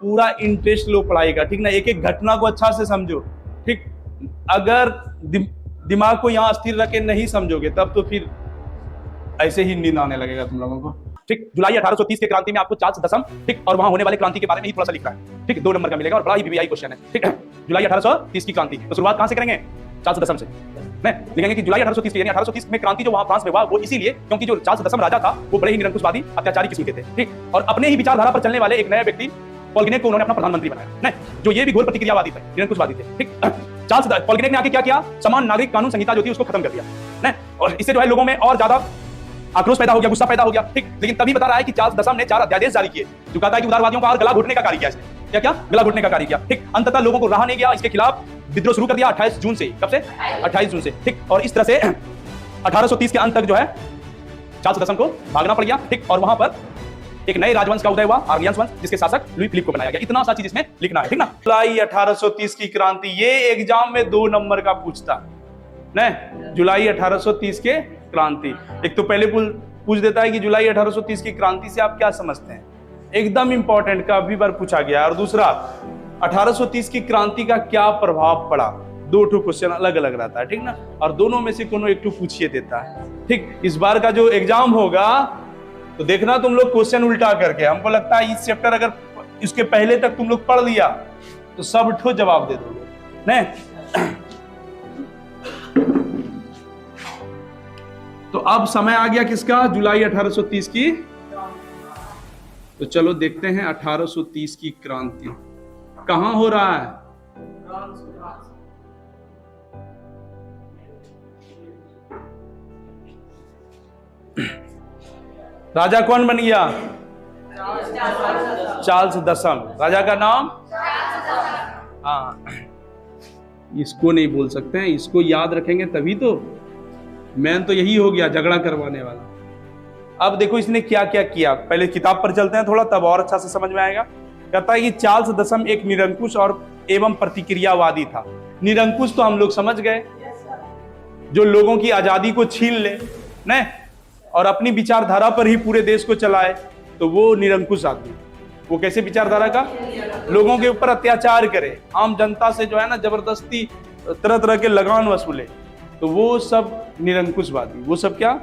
पूरा इंटरेस्ट लो पढ़ाई का, ठीक ना। एक एक घटना को अच्छा से समझो, ठीक। अगर दिमाग को यहाँ स्थिर रख के नहीं समझोगे तब तो फिर ऐसे ही नींद आने लगेगा तुम लोगों को, ठीक। जुलाई 1830 के क्रांति में आपको चार्ल्स दशम, ठीक, और वहां होने वाले क्रांति के बारे में ही थोड़ा सा लिखा है, ठीक। 2 नंबर का मिलेगा और बड़ा ही वीवीआई क्वेश्चन है, ठीक। जुलाई 1830 की क्रांति, तो शुरुआत कहां से करेंगे? चार्ल्स दशम से। लिखेंगे कि जुलाई 1830 यानी 1830 में क्रांति जो वहां फ्रांस में हुआ वो इसीलिए क्योंकि जो चार्ल्स दशम राजा था वो बड़े ही निरंकुशवादी अत्याचारी किस्म के थे, ठीक। और अपने ही विचारधारा पर चलने वाले एक नए व्यक्ति पॉलगिनेक को उन्होंने अपना प्रधानमंत्री बनाया, जो ये भी घोर प्रतिक्रियावादी थे, निरंकुशवादी थे, ठीक। चार्ल्स पॉलगिनेक ने आके क्या किया? समान नागरिक कानून संहिता जो थी उसको खत्म कर दिया, और इससे जो है लोगों में और ज्यादा आक्रोश पैदा हो गया, गुस्सा पैदा हो गया, ठीक। लेकिन तभी बता रहा है कि चार्ल्स दशम ने 4 अध्यादेश जारी किए जो कहता है कि उदारवादियों का और गला घोटने का कार्य किया इसने। क्या गला घोटने का कार्य किया, ठीक। अंततः लोगों को रहा नहीं गया, इसके खिलाफ विद्रोह शुरू कर दिया 28 जून से। कब से? 28 जून से, ठीक। और इस तरह से 1830 के अंत तक जो है चार्ल्स दशम को भागना पड़ गया, ठीक। और वहां पर एक नए राजवंश का उदय हुआ, आर्गियन वंश, जिसके शासक लुई फिलिप को बनाया गया। इतना सा चीज इसमें लिखना है, ठीक ना। जुलाई 1830 की क्रांति, ये एग्जाम में 2 नंबर का पूछता नहीं। जुलाई 1830 के क्रांति, एक तो पहले पूछ देता है कि जुलाई 1830 की क्रांति से आप क्या समझते हैं, एकदम इंपॉर्टेंट का अभी बार पूछा गया। और दूसरा 1830 की क्रांति का क्या प्रभाव पड़ा, 2 क्वेश्चन अलग अलग रहता है, ठीक ना। और दोनों में से कोनो एक पूछिए देता है, ठीक। इस बार का जो एग्जाम होगा तो देखना तुम लोग क्वेश्चन उल्टा करके, हमको लगता है इस चैप्टर अगर इसके पहले तक तुम लोग पढ़ लिया तो सब ठो जवाब दे दोगे नहीं। तो अब समय आ गया किसका? जुलाई 1830 की। तो चलो देखते हैं 1830 की क्रांति कहां हो रहा है। राजा कौन बन गया? चार्ल्स दशम। राजा का नाम? हाँ, इसको नहीं बोल सकते हैं, इसको याद रखेंगे तभी तो। मैन तो यही हो गया, झगड़ा करवाने वाला। अब देखो इसने क्या क्या किया, पहले किताब पर चलते हैं थोड़ा, तब और अच्छा से समझ में आएगा। कहता है कि चार्ल्स दशम एक निरंकुश और एवं प्रतिक्रियावादी था। निरंकुश तो हम लोग समझ गए, जो लोगों की आजादी को छीन ले नहीं और अपनी विचारधारा पर ही पूरे देश को चलाए, तो वो निरंकुश आदमी। वो कैसे विचारधारा का? लोगों के ऊपर अत्याचार करे, आम जनता से जो है ना जबरदस्ती तरह तरह के लगान वसूले, तो वो सब निरंकुशवादी। वो सब क्या?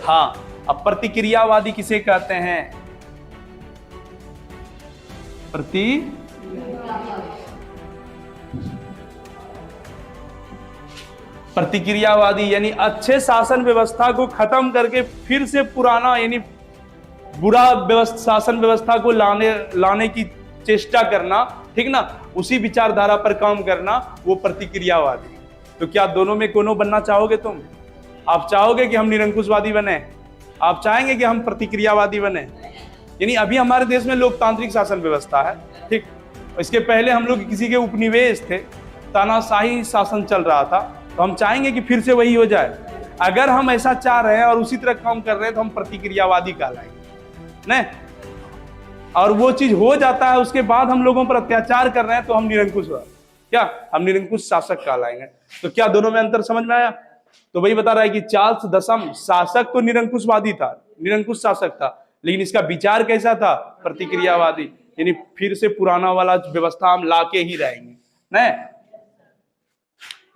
हाँ। अब प्रतिक्रियावादी किसे कहते हैं? प्रतिक्रियावादी यानी अच्छे शासन व्यवस्था को खत्म करके फिर से पुराना यानी बुरा शासन व्यवस्था को लाने की चेष्टा करना, ठीक ना, उसी विचारधारा पर काम करना, वो प्रतिक्रियावादी। तो क्या दोनों में कोनो बनना चाहोगे तुम? आप चाहोगे कि हम निरंकुशवादी बने? आप चाहेंगे कि हम प्रतिक्रियावादी बने? यानी अभी हमारे देश में लोकतांत्रिक शासन व्यवस्था है, ठीक। इसके पहले हम लोग किसी के उपनिवेश थे, तानाशाही शासन चल रहा था, तो हम चाहेंगे कि फिर से वही हो जाए। अगर हम ऐसा चाह रहे हैं और उसी तरह काम कर रहे हैं तो हम प्रतिक्रियावादी कहलाएंगे नहीं। और वो चीज हो जाता है, उसके बाद हम लोगों पर अत्याचार कर रहे हैं तो हम निरंकुश, क्या हम निरंकुश शासक कहलाएंगे। तो क्या दोनों में अंतर समझ में आया? तो वही बता रहा है कि चार्ल्स दशम शासक तो निरंकुशवादी था, निरंकुश शासक था, लेकिन इसका विचार कैसा था? प्रतिक्रियावादी, यानी फिर से पुराना वाला व्यवस्था हम लाके ही रहेंगे नहीं।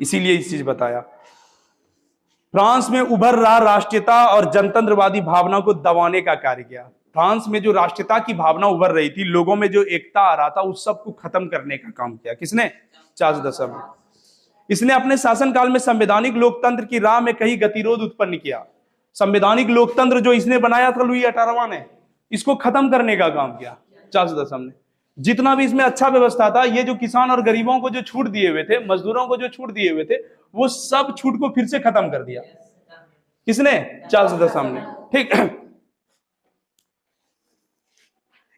इसीलिए इस चीज बताया। फ्रांस में उभर रहा राष्ट्रीयता और जनतंत्रवादी भावना को दबाने का कार्य किया। फ्रांस में जो राष्ट्रीयता की भावना उभर रही थी, लोगों में जो एकता आ रहा था, उस सब को खत्म करने का काम किया। किसने? चार्ल्स दशम। इसने अपने शासनकाल में संवैधानिक लोकतंत्र की राह में कई गतिरोध उत्पन्न किया। संवैधानिक लोकतंत्र जो इसने बनाया था लुई 18वां ने, इसको खत्म करने का काम किया चार्ल्स दशम ने। जितना भी इसमें अच्छा व्यवस्था था, ये जो किसान और गरीबों को जो छूट दिए हुए थे, मजदूरों को जो छूट दिए हुए थे, वो सब छूट को फिर से खत्म कर दिया। किसने? चार्ल्स दशम ने, ठीक।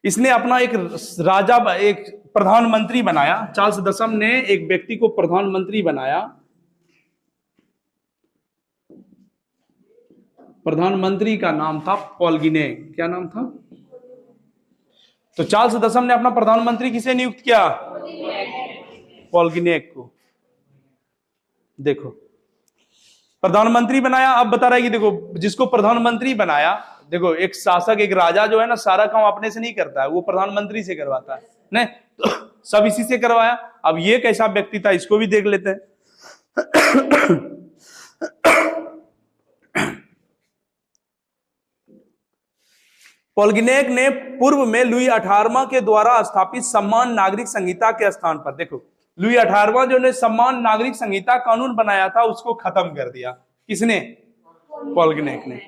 इसने अपना एक प्रधानमंत्री बनाया। चार्ल्स दशम ने एक व्यक्ति को प्रधानमंत्री बनाया। प्रधानमंत्री का नाम था पॉलगिनेक। क्या नाम था? तो चार्ल्स दशम ने अपना प्रधानमंत्री किसे नियुक्त किया? पॉलगिनेक को। देखो प्रधानमंत्री बनाया। अब बता रहा है कि देखो जिसको प्रधानमंत्री बनाया, देखो एक शासक, एक राजा जो है ना, सारा काम अपने से नहीं करता है, वो प्रधानमंत्री से करवाता है। नहीं तो सब इसी से करवाया। अब ये कैसा व्यक्ति था, इसको भी देख लेते हैं। पोल्गिनेक ने पूर्व में लुई 18वां के द्वारा स्थापित सम्मान नागरिक संहिता के स्थान पर, देखो लुई 18वां जो ने सम्मान नागरिक संहिता कानून बनाया था उसको खत्म कर दिया। किसने? पोल्गिनेक ने।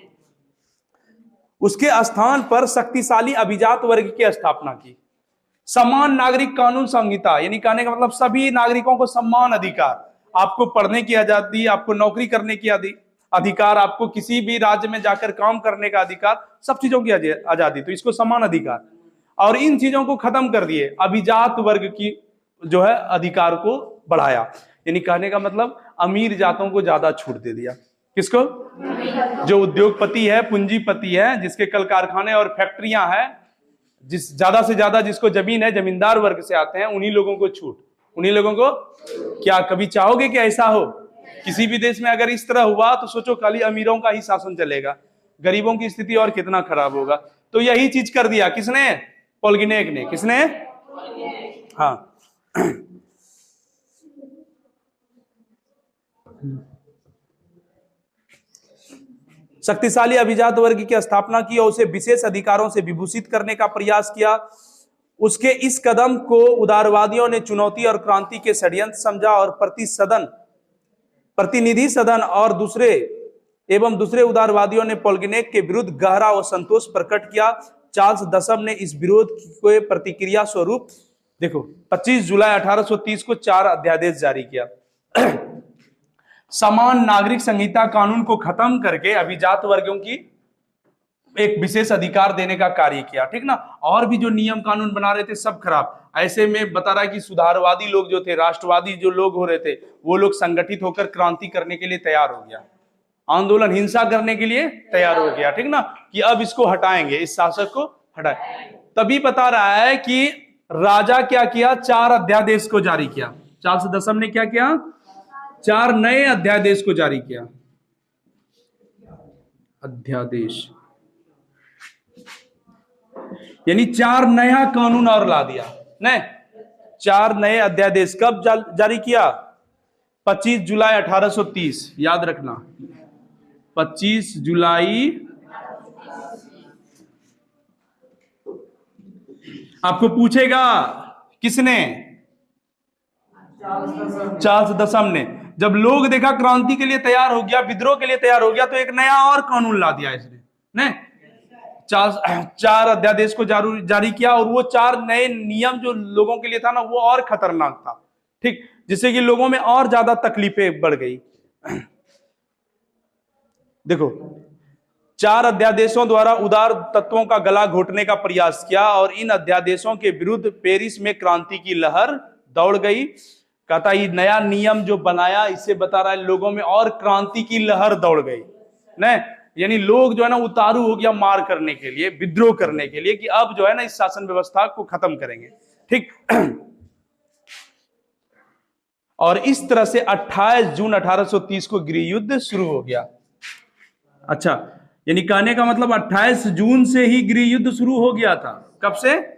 उसके स्थान पर शक्तिशाली अभिजात वर्ग की स्थापना की। समान नागरिक कानून संहिता यानी कहने का मतलब सभी नागरिकों को समान अधिकार, आपको पढ़ने की आजादी, आपको नौकरी करने की अधिकार, आपको किसी भी राज्य में जाकर काम करने का अधिकार, सब चीजों की आजादी, तो इसको समान अधिकार। और इन चीजों को खत्म कर दिए, अभिजात वर्ग की जो है अधिकार को बढ़ाया। यानी कहने का मतलब अमीर जातों को ज्यादा छूट दे दिया। किसको? जो उद्योगपति है, पूंजीपति है, जिसके कल कारखाने और फैक्ट्रियां हैं, जिस ज्यादा से ज्यादा जिसको जमीन है, जमींदार वर्ग से आते हैं, उन्हीं लोगों को छूट, उन्हीं लोगों को। क्या कभी चाहोगे कि ऐसा हो? किसी भी देश में अगर इस तरह हुआ तो सोचो खाली अमीरों का ही शासन चलेगा, गरीबों की स्थिति और कितना खराब होगा। तो यही चीज कर दिया किसने? पोल्गिनेक ने। किसने? हाँ। शक्तिशाली अभिजात वर्ग की स्थापना की और उसे विशेष अधिकारों से विभूषित करने का प्रयास किया। उसके इस कदम को उदारवादियों ने चुनौती और क्रांति के षड्यंत्र समझा और प्रतिनिधि सदन और दूसरे उदारवादियों ने पोल्गिनेक के विरुद्ध गहरा असंतोष प्रकट किया। चार्ल्स दशम ने इस विरोध के प्रतिक्रिया स्वरूप देखो 25 जुलाई 1830 को 4 अध्यादेश जारी किया। समान नागरिक संहिता कानून को खत्म करके अभिजात वर्गों की एक विशेष अधिकार देने का कार्य किया, ठीक ना। और भी जो नियम कानून बना रहे थे सब खराब। ऐसे में बता रहा है कि सुधारवादी लोग जो थे, राष्ट्रवादी जो लोग हो रहे थे, वो लोग संगठित होकर क्रांति करने के लिए तैयार हो गया, आंदोलन हिंसा करने के लिए तैयार हो गया, ठीक ना, कि अब इसको हटाएंगे, इस शासक को हटाए। तभी बता रहा है कि राजा क्या किया? 4 अध्यादेश को जारी किया। चार्ल्स दशम ने क्या किया? 4 नए अध्यादेश को जारी किया। अध्यादेश यानी 4 नया कानून और ला दिया। नहीं, 4 नए अध्यादेश कब जारी किया? 25 जुलाई 1830, याद रखना 25 जुलाई। आपको पूछेगा किसने? चार्ल्स दशम ने। जब लोग देखा क्रांति के लिए तैयार हो गया, विद्रोह के लिए तैयार हो गया, तो एक नया और कानून ला दिया इसने। नहीं, 4 अध्यादेश को जारी किया और वो 4 नए नियम जो लोगों के लिए था ना, वो और खतरनाक था, ठीक, जिससे कि लोगों में और ज्यादा तकलीफें बढ़ गई। देखो 4 अध्यादेशों द्वारा उदार तत्वों का गला घोटने का प्रयास किया और इन अध्यादेशों के विरुद्ध पेरिस में क्रांति की लहर दौड़ गई। कहता ये नया नियम जो बनाया, इससे बता रहा है लोगों में और क्रांति की लहर दौड़ गई। नहीं, यानी लोग जो है ना उतारू हो गया मार करने के लिए, विद्रोह करने के लिए, कि अब जो है ना इस शासन व्यवस्था को खत्म करेंगे, ठीक। और इस तरह से 28 जून 1830 को गृह युद्ध शुरू हो गया। अच्छा, यानी कहने का मतलब 28 जून से ही गृह युद्ध शुरू हो गया था। कब से?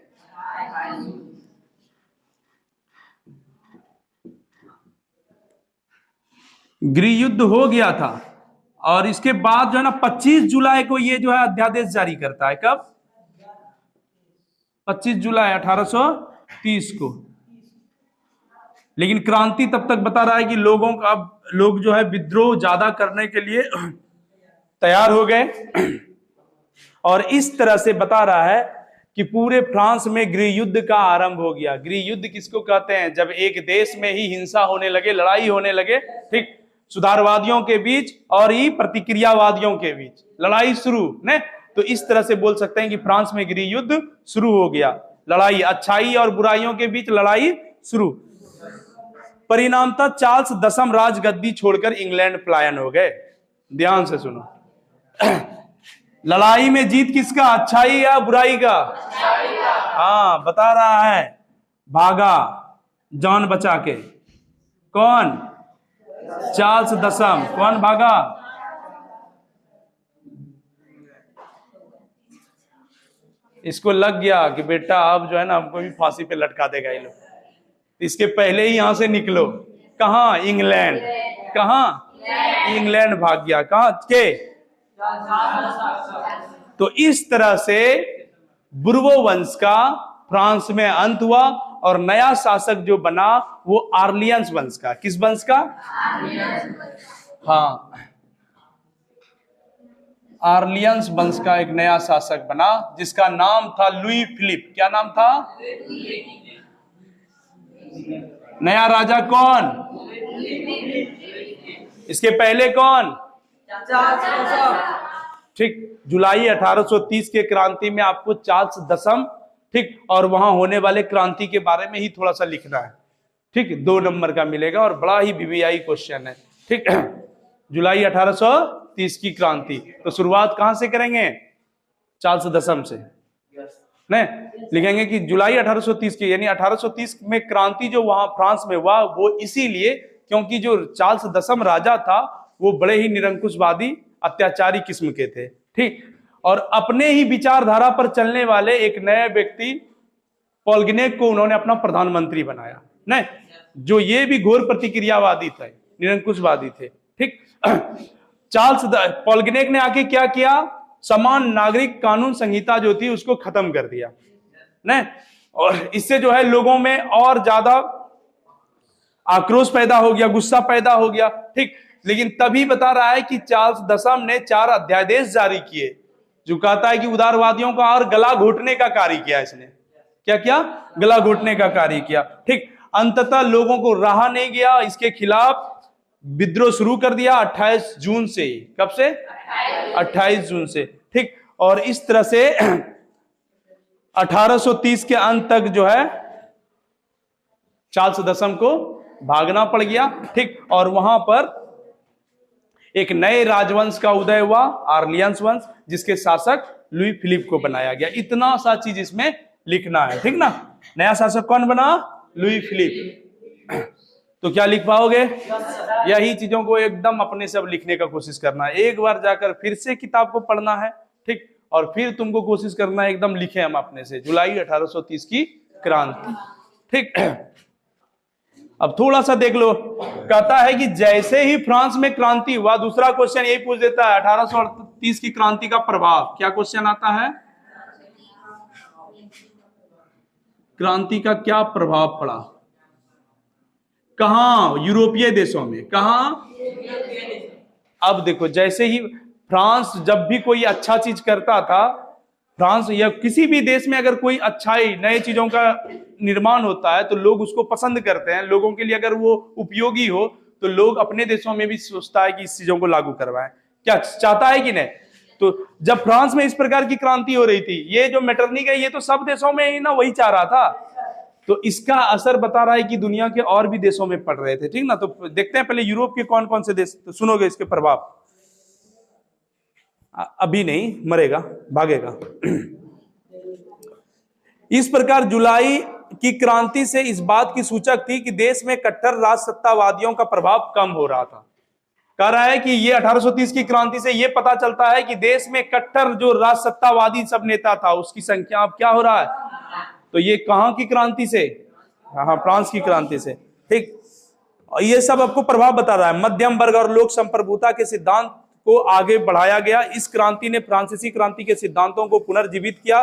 गृह युद्ध हो गया था और इसके बाद जो है ना 25 जुलाई को ये जो है अध्यादेश जारी करता है। कब? 25 जुलाई 1830 को। लेकिन क्रांति तब तक बता रहा है कि लोग जो है विद्रोह ज्यादा करने के लिए तैयार हो गए और इस तरह से बता रहा है कि पूरे फ्रांस में गृह युद्ध का आरंभ हो गया। गृह युद्ध किसको कहते हैं? जब एक देश में ही हिंसा होने लगे, लड़ाई होने लगे, ठीक, सुधारवादियों के बीच और ही प्रतिक्रियावादियों के बीच लड़ाई शुरू, ने तो इस तरह से बोल सकते हैं कि फ्रांस में गृह युद्ध शुरू हो गया। लड़ाई, अच्छाई और बुराइयों के बीच लड़ाई शुरू। परिणामतः चार्ल्स दशम राजगद्दी छोड़कर इंग्लैंड पलायन हो गए। ध्यान से सुनो, लड़ाई में जीत किसका? अच्छाई या बुराई का? हाँ, बता रहा है, भागा जान बचा के। कौन? चार्ल्स दशम। कौन भागा? इसको लग गया कि बेटा अब जो है ना हमको भी फांसी पे लटका देगा ये लोग, इसके पहले ही यहां से निकलो। कहा? इंग्लैंड। कहा? इंग्लैंड भाग गया। कहा के? तो इस तरह से बुर्बो वंश का फ्रांस में अंत हुआ और नया शासक जो बना वो आर्लियंस वंश का। किस वंश का? हाँ, आर्लियंस वंश का एक नया शासक बना जिसका नाम था लुई फिलिप। क्या नाम था? नया राजा कौन? इसके पहले कौन? ठीक, जुलाई 1830 के क्रांति में आपको चार्ल्स दशम, ठीक, और वहां होने वाले क्रांति के बारे में ही थोड़ा सा लिखना है। ठीक, 2 नंबर का मिलेगा और बड़ा ही वीवीआई क्वेश्चन है। ठीक, जुलाई 1830 की क्रांति, तो शुरुआत कहां से करेंगे? चार्ल्स दशम से। नहीं, लिखेंगे कि जुलाई 1830 की, यानी 1830 में क्रांति जो वहां फ्रांस में हुआ वो इसीलिए क्योंकि जो चार्ल्स दशम राजा था वो बड़े ही निरंकुशवादी अत्याचारी किस्म के थे। ठीक, और अपने ही विचारधारा पर चलने वाले एक नए व्यक्ति पॉलग्नेक को उन्होंने अपना प्रधानमंत्री बनाया। नहीं, जो ये भी घोर प्रतिक्रियावादी थे, निरंकुशवादी थे। ठीक, चार्ल्स पॉलग्नेक ने आके क्या किया? समान नागरिक कानून संहिता जो थी उसको खत्म कर दिया। नहीं, और इससे जो है लोगों में और ज्यादा आक्रोश पैदा हो गया, गुस्सा पैदा हो गया। ठीक, लेकिन तभी बता रहा है कि चार्ल्स दशम ने 4 अध्यादेश जारी किए जो कहता है कि उदारवादियों का और गला घोटने का कार्य किया। इसने क्या किया? गला घोटने का कार्य किया। ठीक, अंततः लोगों को रहा नहीं गया, इसके खिलाफ विद्रोह शुरू कर दिया 28 जून से ही। कब से? 28 जून से। ठीक, और इस तरह से 1830 के अंत तक जो है चार्ल्स दशम को भागना पड़ गया। ठीक, और वहां पर एक नए राजवंश का उदय हुआ, आर्लियंस वंश, जिसके शासक लुई फिलिप को बनाया गया। इतना सा चीज इसमें लिखना है। ठीक ना? नया शासक कौन बना? Louis Philippe. तो क्या लिख पाओगे? यही चीजों को एकदम अपने से अब लिखने का कोशिश करना है। एक बार जाकर फिर से किताब को पढ़ना है। ठीक, और फिर तुमको कोशिश करना है एकदम लिखे हम अपने से, जुलाई 1830 की क्रांति। ठीक, अब थोड़ा सा देख लो, कहता है कि जैसे ही फ्रांस में क्रांति हुआ, दूसरा क्वेश्चन यही पूछ देता है 1830 की क्रांति का प्रभाव। क्या क्वेश्चन आता है? क्रांति का क्या प्रभाव पड़ा? कहां? यूरोपीय देशों में। कहां? अब देखो, जैसे ही फ्रांस जब भी कोई अच्छा चीज करता था, फ्रांस या किसी भी देश में अगर कोई अच्छाई, नए चीजों का निर्माण होता है तो लोग उसको पसंद करते हैं। लोगों के लिए अगर वो उपयोगी हो तो लोग अपने देशों में भी सोचता है कि इस चीजों को लागू करवाएं। क्या चाहता है कि नहीं? तो जब फ्रांस में इस प्रकार की क्रांति हो रही थी, ये जो मेटरनिक है ये तो सब देशों में ही ना वही चाह रहा था, तो इसका असर बता रहा है कि दुनिया के और भी देशों में पड़ रहे थे। ठीक ना? तो देखते हैं पहले यूरोप के कौन कौन से देश, तो सुनोगे इसके प्रभाव। अभी नहीं, मरेगा, भागेगा। इस प्रकार जुलाई की क्रांति से इस बात की सूचक थी कि देश में कट्टर राजसत्तावादियों का प्रभाव कम हो रहा था। कह रहा है कि ये 1830 की क्रांति से ये पता चलता है कि देश में कट्टर जो राजसत्तावादी सब नेता था उसकी संख्या अब क्या हो रहा है? तो ये कहां की क्रांति से? हाँ, फ्रांस की क्रांति से। ठीक, और ये सब आपको प्रभाव बता रहा है। मध्यम वर्ग और लोक संप्रभुता के सिद्धांत को आगे बढ़ाया गया। इस क्रांति ने फ्रांसीसी क्रांति के सिद्धांतों को पुनर्जीवित किया।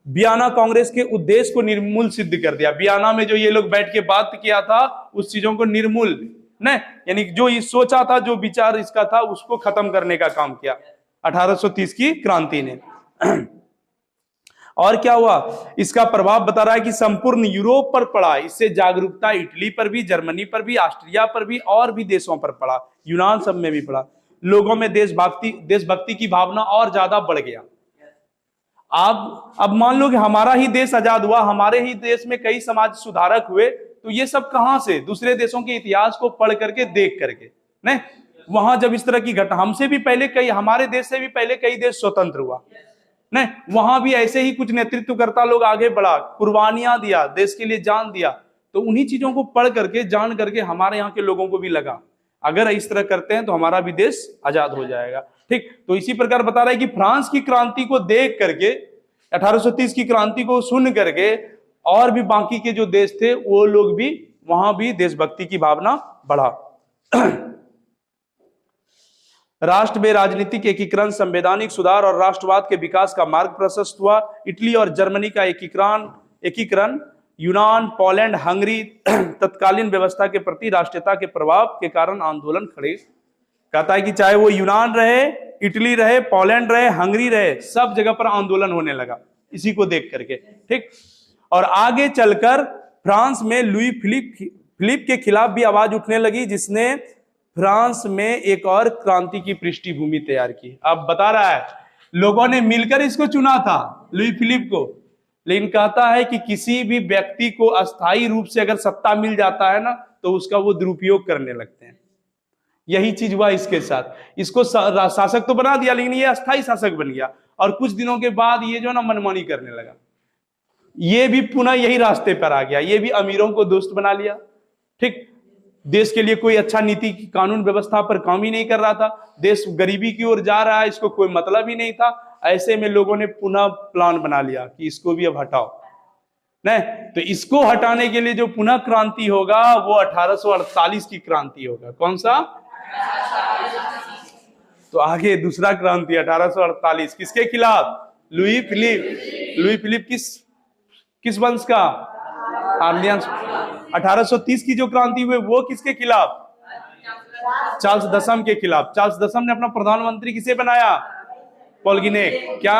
वियना कांग्रेस के उद्देश्य को निर्मूल सिद्ध कर दिया। वियना में जो ये लोग बैठ के बात किया था उस चीजों को निर्मूल नहीं, यानी जो ये सोचा था, जो विचार इसका था, उसको खत्म करने का काम किया 1830 की क्रांति ने। और क्या हुआ? इसका प्रभाव बता रहा है कि संपूर्ण यूरोप पर पड़ा। इससे जागरूकता इटली पर भी, जर्मनी पर भी, ऑस्ट्रिया पर भी और भी देशों पर पड़ा, यूनान सब में भी पड़ा। लोगों में देशभक्ति की भावना और ज्यादा बढ़ गया। अब मान लो कि हमारा ही देश आजाद हुआ, हमारे ही देश में कई समाज सुधारक हुए, तो ये सब कहां से? दूसरे देशों के इतिहास को पढ़ करके, देख करके। नहीं, वहां जब इस तरह की घटना, हमसे भी पहले कई, हमारे देश से भी पहले कई देश स्वतंत्र हुआ। नहीं, वहां भी ऐसे ही कुछ नेतृत्वकर्ता लोग आगे बढ़ा, कुर्बानियां दिया, देश के लिए जान दिया। तो उन्हीं चीजों को पढ़ करके, जान करके हमारे यहाँ के लोगों को भी लगा अगर इस तरह करते हैं तो हमारा भी देश आजाद हो जाएगा। ठीक, तो इसी प्रकार बता रहा है कि फ्रांस की क्रांति को देख करके 1830 की क्रांति को सुन करके और भी बाकी के जो देश थे वो लोग भी, वहां भी देशभक्ति की भावना बढ़ा। राष्ट्र में राजनीतिक एकीकरण, संवैधानिक सुधार और राष्ट्रवाद के विकास का मार्ग प्रशस्त हुआ। इटली और जर्मनी का एकीकरण, यूनान, पोलैंड, हंगरी तत्कालीन व्यवस्था के प्रति राष्ट्रीयता के प्रभाव के कारण आंदोलन खड़े। कहता है कि चाहे वो यूनान रहे, इटली रहे, पोलैंड रहे, हंगरी रहे, सब जगह पर आंदोलन होने लगा इसी को देख करके, ठीक। और आगे चलकर फ्रांस में लुई फिलिप के खिलाफ भी आवाज उठने लगी, जिसने फ्रांस में एक और क्रांति की पृष्ठभूमि तैयार की। अब बता रहा है लोगों ने मिलकर इसको चुना था, लुई फिलिप को, लेकिन कहता है कि किसी भी व्यक्ति को अस्थायी रूप से अगर सत्ता मिल जाता है ना, तो उसका वो दुरुपयोग करने लगते हैं। यही चीज हुआ इसके साथ। इसको शासक तो बना दिया, लेकिन ये अस्थायी शासक बन गया, और कुछ दिनों के बाद ये जो ना मनमानी करने लगा, ये भी पुनः यही रास्ते पर आ गया। ये भी अमीरों को दोस्त बना लिया, ठीक। देश के लिए कोई अच्छा नीति कानून व्यवस्था पर काम ही नहीं कर रहा था, देश गरीबी की ओर जा रहा है, इसको कोई मतलब ही नहीं था। ऐसे में लोगों ने पुनः प्लान बना लिया कि इसको भी अब हटाओ, नहीं तो इसको हटाने के लिए जो पुनः क्रांति होगा वो 1848 की क्रांति होगा। कौन सा? तो आगे दूसरा क्रांति 1848 किसके खिलाफ? लुई फिलिप किस वंश का? आर्लियंस। 1830 की जो क्रांति हुई वो किसके खिलाफ? चार्ल्स दशम के खिलाफ। चार्ल्स दशम ने अपना प्रधानमंत्री किसे बनाया? पोलगिनेक। क्या?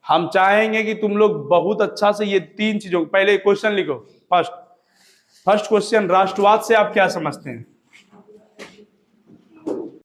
हम चाहेंगे कि तुम लोग बहुत अच्छा से ये तीन चीजों, पहले क्वेश्चन लिखो। फर्स्ट क्वेश्चन, राष्ट्रवाद से आप क्या समझते हैं?